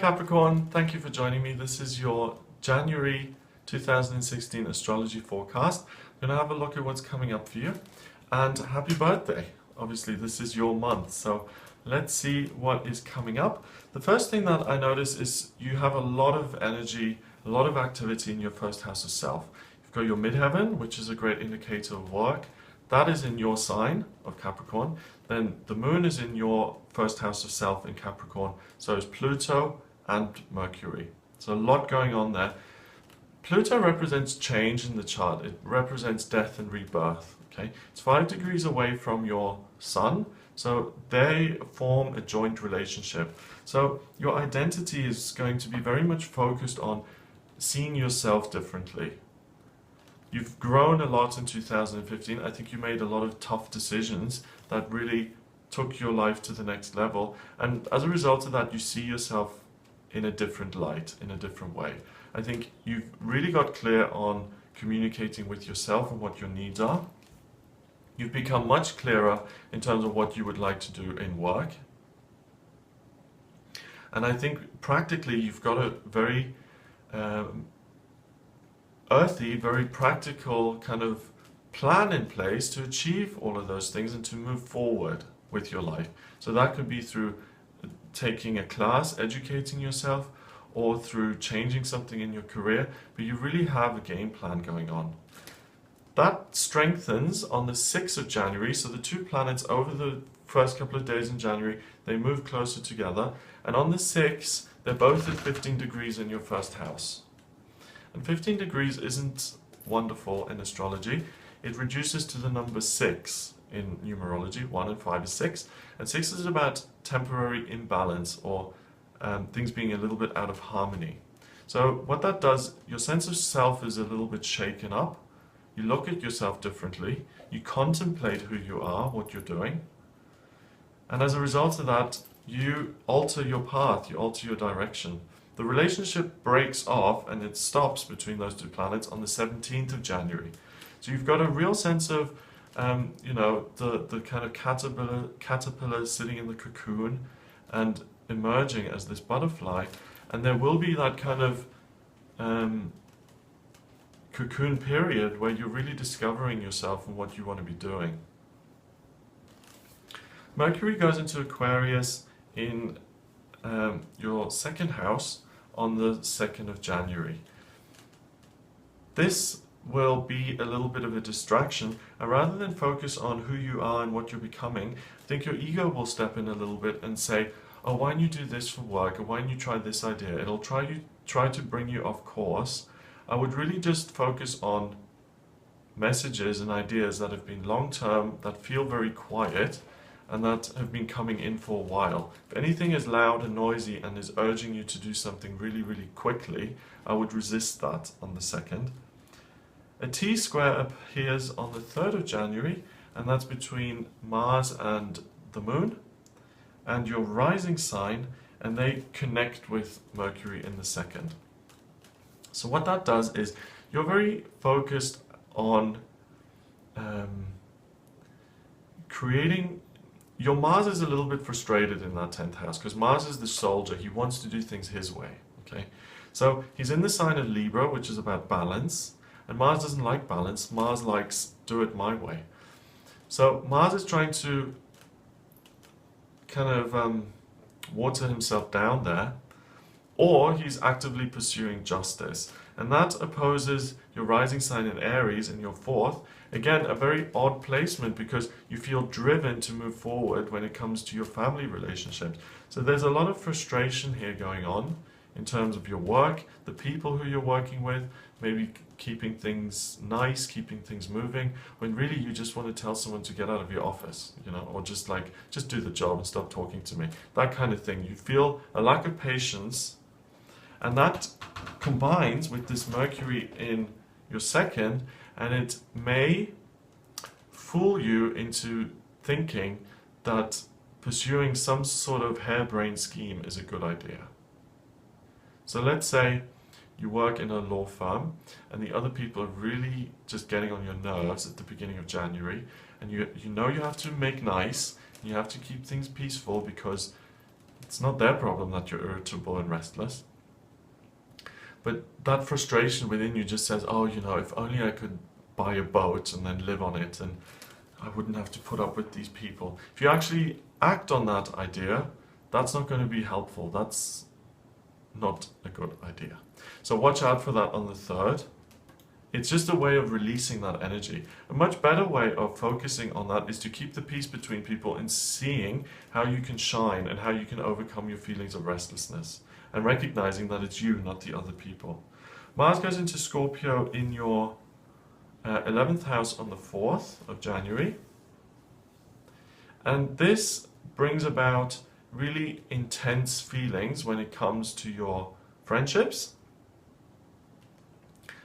Capricorn, thank you for joining me. This is your January 2016 astrology forecast. I'm going to have a look at what's coming up for you. And happy birthday. Obviously, this is your month. So let's see what is coming up. The first thing that I notice is you have a lot of energy, a lot of activity in your first house of self. You've got your midheaven, which is a great indicator of work. That is in your sign of Capricorn. Then the moon is in your first house of self in Capricorn. So is Pluto and Mercury. So a lot going on there. Pluto represents change in the chart. It represents death and rebirth. Okay, it's 5 degrees away from your sun. So they form a joint relationship. So your identity is going to be very much focused on seeing yourself differently. You've grown a lot in 2015. I think you made a lot of tough decisions that really took your life to the next level. And as a result of that, you see yourself in a different light, in a different way. I think you've really got clear on communicating with yourself and what your needs are. You've become much clearer in terms of what you would like to do in work. And I think practically you've got a very earthy, very practical kind of plan in place to achieve all of those things and to move forward with your life. So that could be through taking a class, educating yourself, or through changing something in your career, but you really have a game plan going on. That strengthens on the 6th of January, so the two planets over the first couple of days in January, they move closer together, and on the 6th, they're both at 15 degrees in your first house. And 15 degrees isn't wonderful in astrology. It reduces to the number 6 in numerology. 1 and 5 is 6. And 6 is about temporary imbalance or things being a little bit out of harmony. So what that does, your sense of self is a little bit shaken up. You look at yourself differently. You contemplate who you are, what you're doing. And as a result of that, you alter your path, you alter your direction. The relationship breaks off and it stops between those two planets on the 17th of January. So you've got a real sense of, the kind of caterpillar sitting in the cocoon and emerging as this butterfly. And there will be that kind of cocoon period where you're really discovering yourself and what you want to be doing. Mercury goes into Aquarius in your second house on the 2nd of January. This will be a little bit of a distraction, and rather than focus on who you are and what you're becoming, I think your ego will step in a little bit and say, oh, why don't you do this for work, or why don't you try this idea? It'll try to bring you off course. I would really just focus on messages and ideas that have been long-term, that feel very quiet, and that have been coming in for a while. If anything is loud and noisy and is urging you to do something really, really quickly, I would resist that on the 2nd. A T-square appears on the 3rd of January, and that's between Mars and the Moon, and your rising sign, and they connect with Mercury in the 2nd. So what that does is, you're very focused on creating. Your Mars is a little bit frustrated in that 10th house because Mars is the soldier. He wants to do things his way. Okay, so he's in the sign of Libra, which is about balance, and Mars doesn't like balance. Mars likes do it my way. So Mars is trying to kind of water himself down there, or he's actively pursuing justice, and that opposes your rising sign in Aries in your 4th. Again, a very odd placement because you feel driven to move forward when it comes to your family relationships. So there's a lot of frustration here going on in terms of your work, the people who you're working with, maybe keeping things nice, keeping things moving, when really you just want to tell someone to get out of your office, or just do the job and stop talking to me. That kind of thing. You feel a lack of patience, and that combines with this Mercury in your 2nd, and it may fool you into thinking that pursuing some sort of harebrained scheme is a good idea. So let's say you work in a law firm and the other people are really just getting on your nerves at the beginning of January, and you know you have to make nice, and you have to keep things peaceful because It's not their problem that you're irritable and restless. But that frustration within you just says, oh, if only I could buy a boat and then live on it, and I wouldn't have to put up with these people. If you actually act on that idea, that's not going to be helpful. That's not a good idea. So watch out for that on the 3rd. It's just a way of releasing that energy. A much better way of focusing on that is to keep the peace between people and seeing how you can shine and how you can overcome your feelings of restlessness, and recognizing that it's you, not the other people. Mars goes into Scorpio in your 11th house on the 4th of January. And this brings about really intense feelings when it comes to your friendships,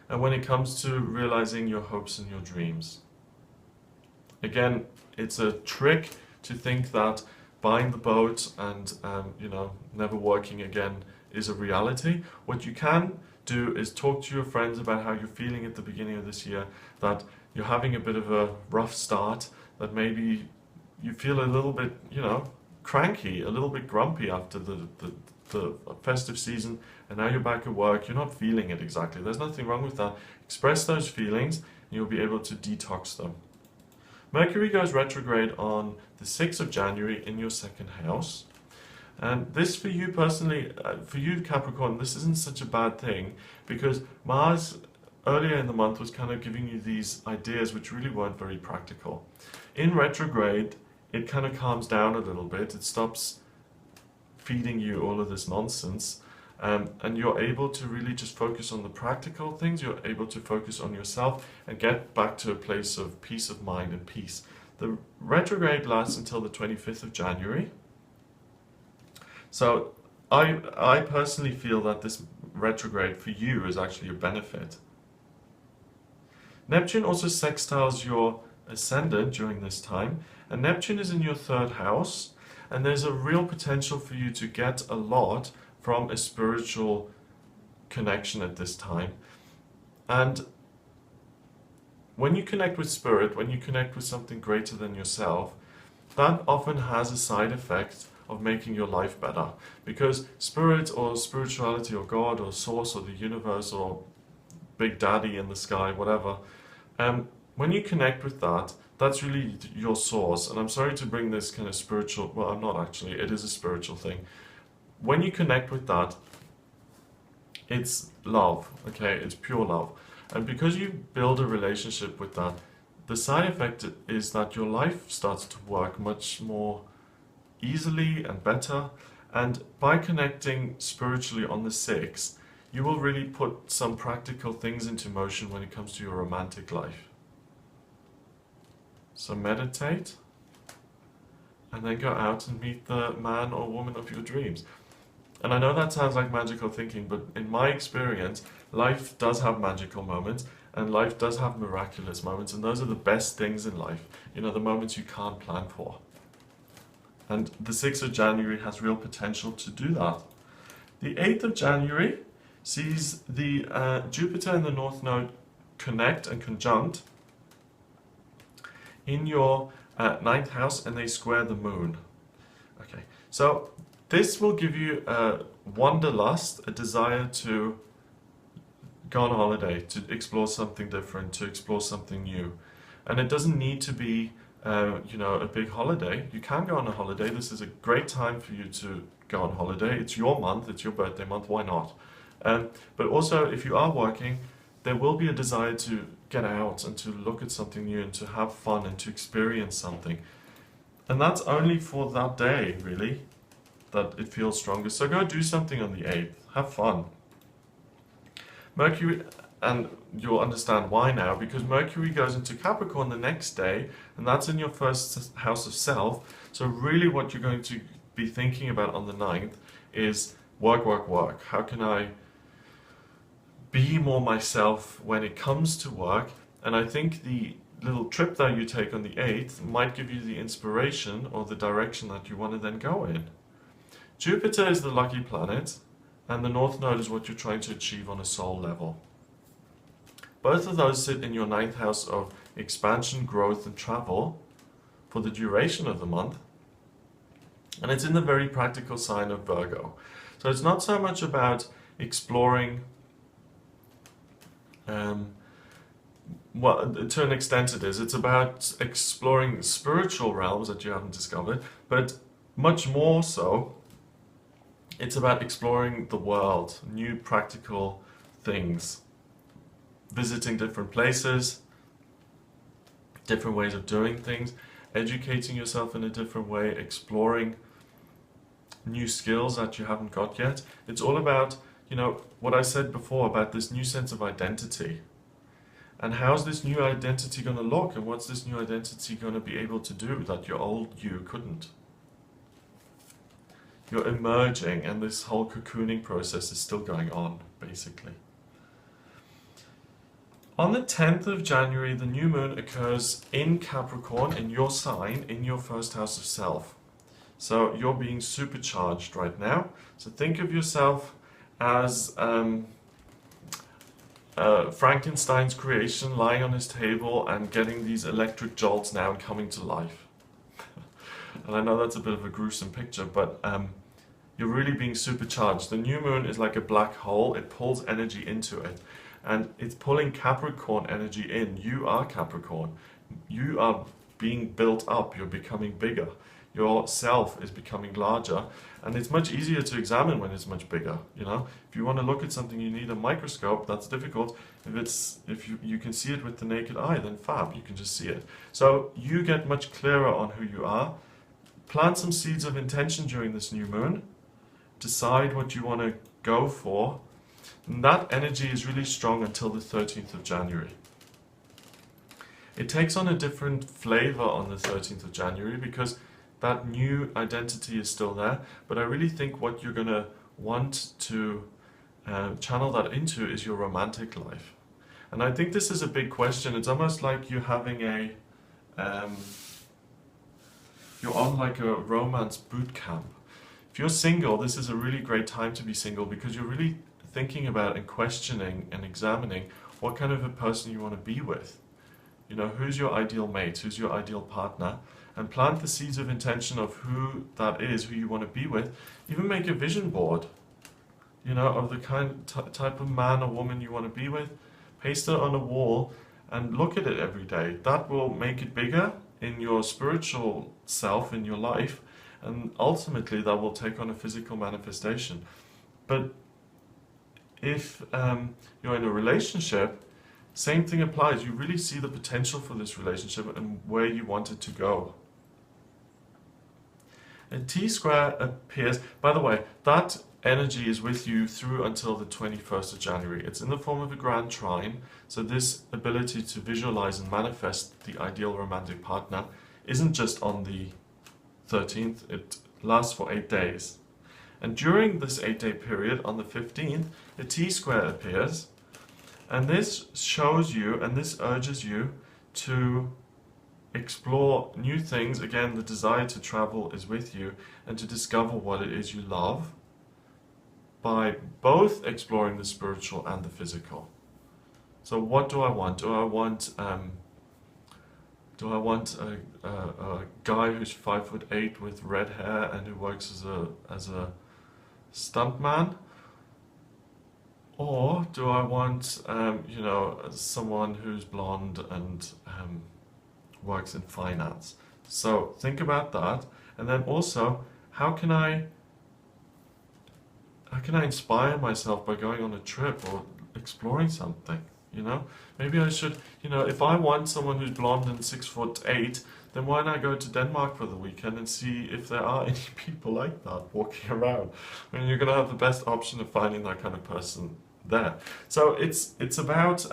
and when it comes to realizing your hopes and your dreams. Again, it's a trick to think that buying the boat and never working again is a reality. What you can do is talk to your friends about how you're feeling at the beginning of this year, that you're having a bit of a rough start, that maybe you feel a little bit, cranky, a little bit grumpy after the festive season, and now you're back at work, you're not feeling it exactly. There's nothing wrong with that. Express those feelings, and you'll be able to detox them. Mercury goes retrograde on the 6th of January in your 2nd house. And this for you personally, for you Capricorn, this isn't such a bad thing, because Mars earlier in the month was kind of giving you these ideas which really weren't very practical. In retrograde, it kind of calms down a little bit. It stops feeding you all of this nonsense, and you're able to really just focus on the practical things. You're able to focus on yourself and get back to a place of peace of mind and peace. The retrograde lasts until the 25th of January. So I personally feel that this retrograde for you is actually a benefit. Neptune also sextiles your ascendant during this time, and Neptune is in your 3rd house, and there's a real potential for you to get a lot from a spiritual connection at this time. And when you connect with spirit, when you connect with something greater than yourself, that often has a side effect of making your life better. Because spirit or spirituality or God or source or the universe or Big Daddy in the sky, whatever, when you connect with that, that's really your source. And I'm sorry to bring this kind of spiritual, well, I'm not actually, it is a spiritual thing. When you connect with that, it's love, okay? It's pure love. And because you build a relationship with that, the side effect is that your life starts to work much more easily and better. And by connecting spiritually on the 6th, you will really put some practical things into motion when it comes to your romantic life. So meditate, and then go out and meet the man or woman of your dreams. And I know that sounds like magical thinking, but in my experience, life does have magical moments, and life does have miraculous moments, and those are the best things in life. The moments you can't plan for. And the 6th of January has real potential to do that. The 8th of January sees the Jupiter and the North Node connect and conjunct in your 9th house, and they square the moon. Okay, so this will give you a wanderlust, a desire to go on holiday, to explore something different, to explore something new. And it doesn't need to be a big holiday. You can go on a holiday. This is a great time for you to go on holiday. It's your month, it's your birthday month, why not? But also, if you are working, there will be a desire to get out and to look at something new and to have fun and to experience something. And that's only for that day, really, that it feels stronger. So go do something on the 8th. Have fun. Mercury, and you'll understand why now, because Mercury goes into Capricorn the next day, and that's in your 1st house of self. So really what you're going to be thinking about on the 9th is work, work, work. How can I be more myself when it comes to work? And I think the little trip that you take on the 8th might give you the inspiration or the direction that you want to then go in. Jupiter is the lucky planet, and the North Node is what you're trying to achieve on a soul level. Both of those sit in your 9th house of expansion, growth, and travel for the duration of the month. And it's in the very practical sign of Virgo. So it's not so much about exploring, well, to an extent it is. It's about exploring spiritual realms that you haven't discovered, but much more so, it's about exploring the world, new practical things, visiting different places, different ways of doing things, educating yourself in a different way, exploring new skills that you haven't got yet. It's all about, you know, what I said before about this new sense of identity. And how's this new identity going to look? And what's this new identity going to be able to do that your old you couldn't? You're emerging, and this whole cocooning process is still going on, basically. On the 10th of January, the new moon occurs in Capricorn, in your sign, in your first house of self. So you're being supercharged right now. So think of yourself as Frankenstein's creation, lying on his table and getting these electric jolts now and coming to life. And I know that's a bit of a gruesome picture, but you're really being supercharged. The new moon is like a black hole. It pulls energy into it. And it's pulling Capricorn energy in. You are Capricorn. You are being built up. You're becoming bigger. Your self is becoming larger. And it's much easier to examine when it's much bigger. You know, if you want to look at something, you need a microscope. That's difficult. If you can see it with the naked eye, then fab, you can just see it. So you get much clearer on who you are. Plant some seeds of intention during this new moon. Decide what you want to go for. And that energy is really strong until the 13th of January. It takes on a different flavor on the 13th of January because that new identity is still there. But I really think what you're going to want to channel that into is your romantic life. And I think this is a big question. It's almost like you're having a... you're on like a romance boot camp. If you're single, this is a really great time to be single because you're really thinking about and questioning and examining what kind of a person you want to be with. You know, who's your ideal mate, who's your ideal partner, and plant the seeds of intention of who that is, who you want to be with. Even make a vision board, you know, of the type of man or woman you want to be with. Paste it on a wall and look at it every day. That will make it bigger in your spiritual self, in your life, and ultimately that will take on a physical manifestation. But if you're in a relationship, same thing applies. You really see the potential for this relationship and where you want it to go. A T-square appears, by the way, that energy is with you through until the 21st of January. It's in the form of a grand trine, so this ability to visualize and manifest the ideal romantic partner isn't just on the 13th, it lasts for 8 days. And during this 8-day period, on the 15th, a T-square appears, and this shows you, and this urges you to explore new things. Again, the desire to travel is with you, and to discover what it is you love, by both exploring the spiritual and the physical. So what do I want? Do I want a guy who's 5'8" with red hair and who works as a stuntman? Or do I want you know, someone who's blonde and works in finance? So think about that, and then also how can I inspire myself by going on a trip or exploring something? You know, maybe I should, you know, if I want someone who's blonde and 6'8", then why not go to Denmark for the weekend and see if there are any people like that walking around? I mean, you're going to have the best option of finding that kind of person there. So it's about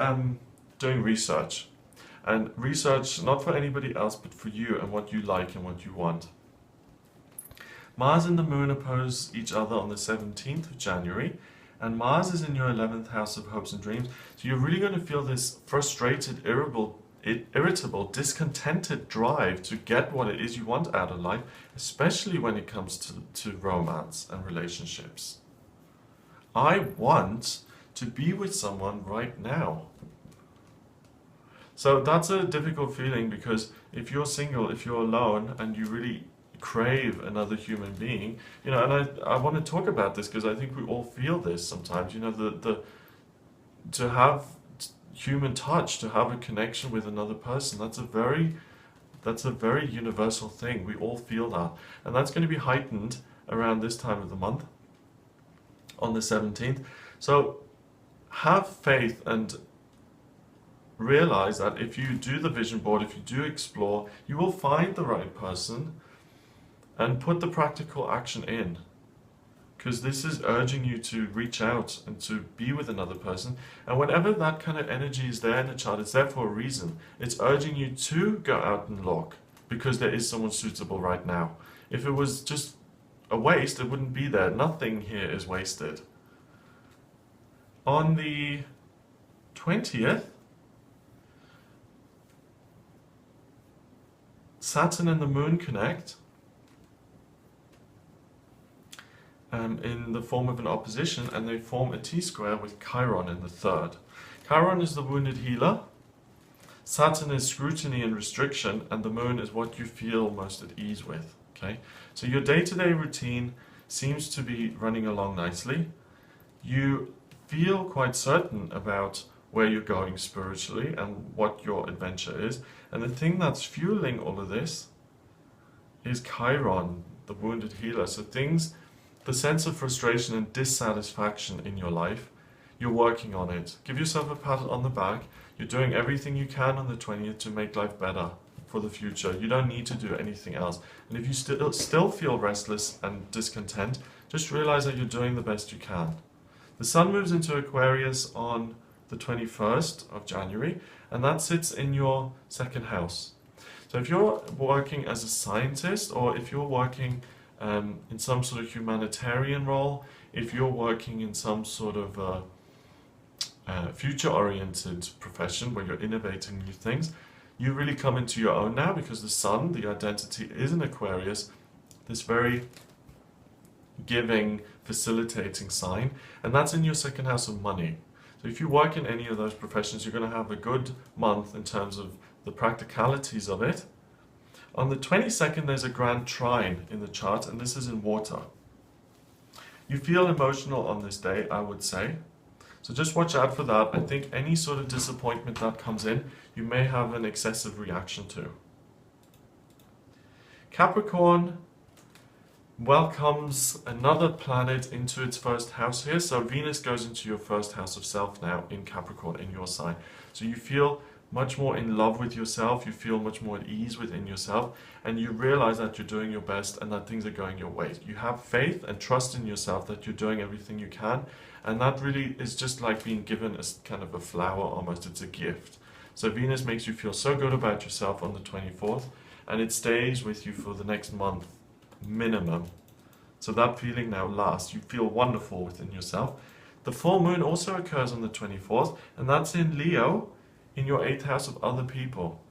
doing research, and research not for anybody else but for you and what you like and what you want. Mars and the Moon oppose each other on the 17th of January, and Mars is in your 11th house of hopes and dreams. So you're really going to feel this frustrated, irritable, discontented drive to get what it is you want out of life, especially when it comes to romance and relationships. I want to be with someone right now. So that's a difficult feeling, because if you're single, if you're alone, and you really crave another human being, you know. And I want to talk about this because I think we all feel this sometimes, you know, the to have human touch, to have a connection with another person, that's a very universal thing. We all feel that, and that's going to be heightened around this time of the month, on the 17th. So have faith and realize that if you do the vision board, if you do explore, you will find the right person and put the practical action in. Because this is urging you to reach out and to be with another person. And whenever that kind of energy is there in the chart, it's there for a reason. It's urging you to go out and look because there is someone suitable right now. If it was just a waste, it wouldn't be there. Nothing here is wasted. On the 20th, Saturn and the Moon connect in the form of an opposition, and they form a T-square with Chiron in the third. Chiron is the wounded healer, Saturn is scrutiny and restriction, and the Moon is what you feel most at ease with. Okay, so your day-to-day routine seems to be running along nicely. You feel quite certain about where you're going spiritually and what your adventure is. And the thing that's fueling all of this is Chiron, the wounded healer. So the sense of frustration and dissatisfaction in your life, you're working on it. Give yourself a pat on the back. You're doing everything you can on the 20th to make life better for the future. You don't need to do anything else. And if you still feel restless and discontent, just realize that you're doing the best you can. The Sun moves into Aquarius on the 21st of January, and that sits in your second house. So if you're working as a scientist, or if you're working in some sort of humanitarian role, if you're working in some sort of future-oriented profession where you're innovating new things, you really come into your own now, because the Sun, the identity, is in Aquarius, this very giving, facilitating sign, and that's in your second house of money. So if you work in any of those professions, you're going to have a good month in terms of the practicalities of it. On the 22nd, there's a grand trine in the chart, and this is in water. You feel emotional on this day, I would say. So just watch out for that. I think any sort of disappointment that comes in, you may have an excessive reaction to. Capricorn welcomes another planet into its first house here. So Venus goes into your first house of self now in Capricorn, in your sign. So you feel much more in love with yourself, you feel much more at ease within yourself, and you realize that you're doing your best and that things are going your way. You have faith and trust in yourself that you're doing everything you can, and that really is just like being given a kind of a flower almost. It's a gift. So Venus makes you feel so good about yourself on the 24th, and it stays with you for the next month minimum. So that feeling now lasts. You feel wonderful within yourself. The full moon also occurs on the 24th, and that's in Leo, in your 8th house of other people.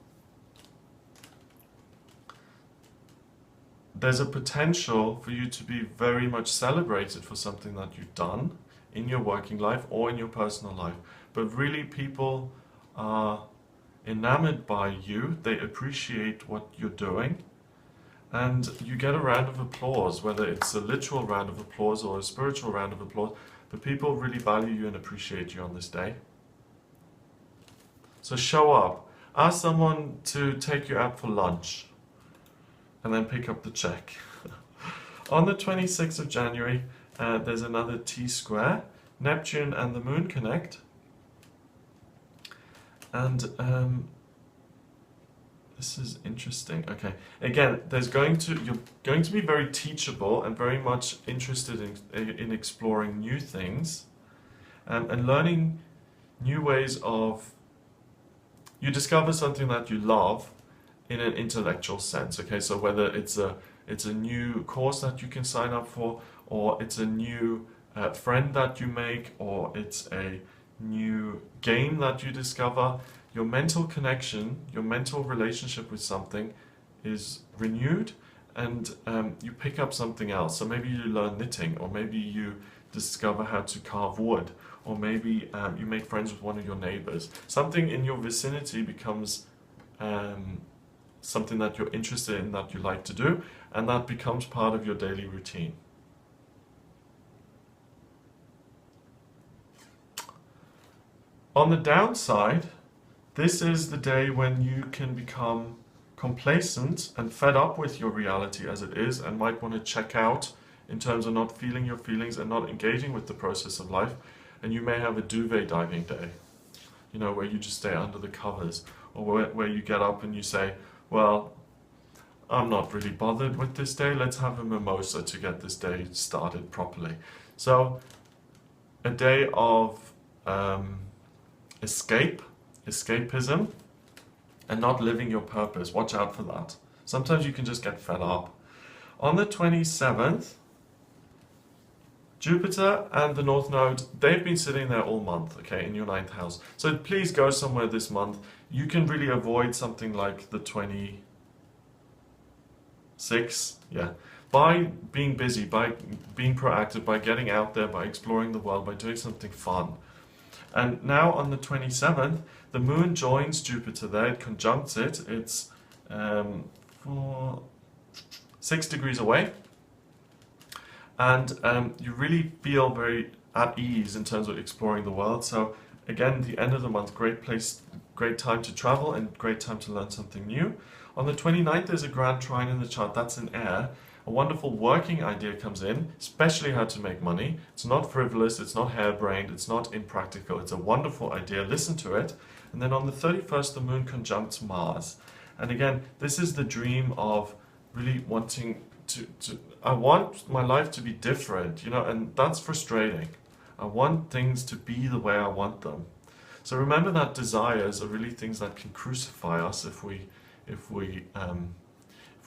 There's a potential for you to be very much celebrated for something that you've done in your working life or in your personal life. But really, people are enamored by you. They appreciate what you're doing. And you get a round of applause, whether it's a literal round of applause or a spiritual round of applause. But people really value you and appreciate you on this day. So show up. Ask someone to take you out for lunch and then pick up the check. On the 26th of January, there's another T-square. Neptune and the Moon connect. And this is interesting. Okay, again, you're going to be very teachable and very much interested in exploring new things and learning new ways of. You discover something that you love in an intellectual sense. Okay, so whether it's a new course that you can sign up for, or it's a new friend that you make, or it's a new game that you discover, your mental connection, your mental relationship with something is renewed, and you pick up something else. So maybe you learn knitting, or maybe you discover how to carve wood, or maybe you make friends with one of your neighbors. Something in your vicinity becomes something that you're interested in, that you like to do, and that becomes part of your daily routine. On the downside, this is the day when you can become complacent and fed up with your reality as it is, and might want to check out in terms of not feeling your feelings and not engaging with the process of life. And you may have a duvet diving day, you know, where you just stay under the covers, or where you get up and you say, well, I'm not really bothered with this day, let's have a mimosa to get this day started properly. So a day of escapism, and not living your purpose. Watch out for that. Sometimes you can just get fed up. On the 27th, Jupiter and the North Node, they've been sitting there all month, okay, in your 9th house. So please go somewhere this month. You can really avoid something like the 26th, yeah, by being busy, by being proactive, by getting out there, by exploring the world, by doing something fun. And now on the 27th, the Moon joins Jupiter there, it conjuncts it, it's 6 degrees away. And you really feel very at ease in terms of exploring the world. So again, the end of the month, great time to travel and great time to learn something new. On the 29th, there's a grand trine in the chart, that's in air. A wonderful working idea comes in, especially how to make money. It's not frivolous, it's not harebrained, it's not impractical. It's a wonderful idea, listen to it. And then on the 31st, the Moon conjuncts Mars. And again, this is the dream of really wanting I want my life to be different, you know, and that's frustrating. I want things to be the way I want them. So remember that desires are really things that can crucify us if we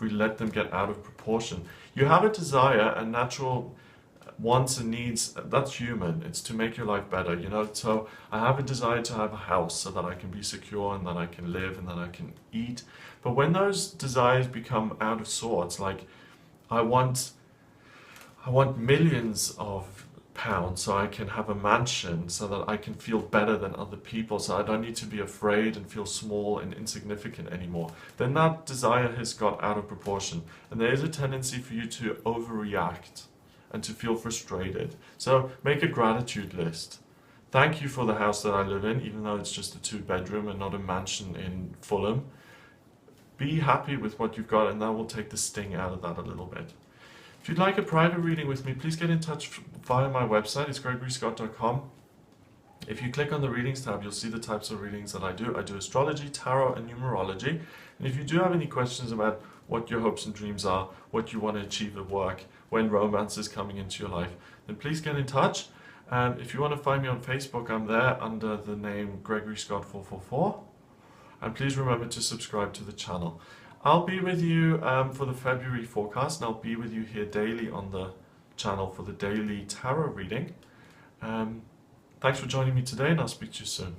let them get out of proportion. You have a desire and natural wants and needs, that's human. It's to make your life better, you know. So I have a desire to have a house so that I can be secure and that I can live and that I can eat. But when those desires become out of sorts, like I want millions of pounds so I can have a mansion, so that I can feel better than other people, so I don't need to be afraid and feel small and insignificant anymore, then that desire has got out of proportion. And there is a tendency for you to overreact and to feel frustrated. So make a gratitude list. Thank you for the house that I live in, even though it's just a 2-bedroom and not a mansion in Fulham. Be happy with what you've got, and that will take the sting out of that a little bit. If you'd like a private reading with me, please get in touch via my website. It's gregoryscott.com. If you click on the readings tab, you'll see the types of readings that I do. I do astrology, tarot, and numerology. And if you do have any questions about what your hopes and dreams are, what you want to achieve at work, when romance is coming into your life, then please get in touch. And if you want to find me on Facebook, I'm there under the name Gregory Scott 444. And please remember to subscribe to the channel. I'll be with you for the February forecast, and I'll be with you here daily on the channel for the daily tarot reading. Thanks for joining me today, and I'll speak to you soon.